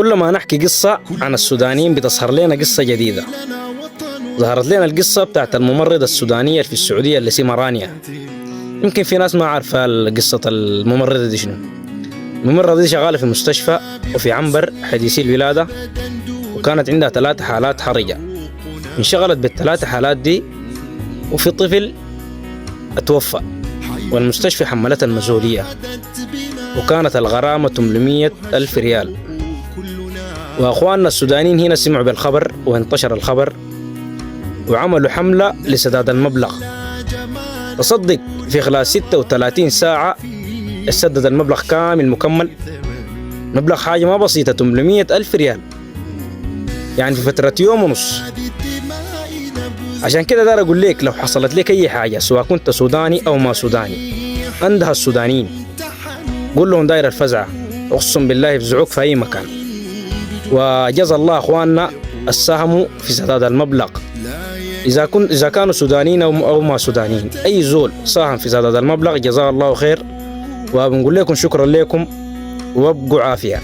كل ما نحكي قصة عن السودانيين بتظهر لنا قصة جديدة. ظهرت لنا القصة بتاعت الممرضة السودانية في السعودية اللي اسمها رانيا. يمكن في ناس ما عارفة قصة الممرضة دي شنو. الممرضة دي شغالة في مستشفى وفي عنبر حديثي الولادة، وكانت عندها 3 حالات حرجة. انشغلت بال3 حالات دي وفي طفل اتوفى، والمستشفى حملتها المسؤولية، وكانت الغرامة 800,000 ريال. وأخواننا السودانيين هنا سمعوا بالخبر وانتشر الخبر وعملوا حملة لسداد المبلغ. تصدق في خلال 36 ساعة سدد المبلغ كامل مكمل. مبلغ حاجة ما بسيطة، 800,000 ريال، يعني في فترة يوم ونص. عشان كده دار أقول لك لو حصلت لك أي حاجة سواء كنت سوداني أو ما سوداني، عندها السودانيين قول لهم داير الفزعة، أقسم بالله يفزعوك في أي مكان. وجزا الله أخواننا الساهموا في سداد المبلغ، إذا كانوا سودانيين أو ما سودانيين، أي زول ساهم في سداد المبلغ جزاه الله خير. وبنقول لكم شكرا لكم وابقوا عافية.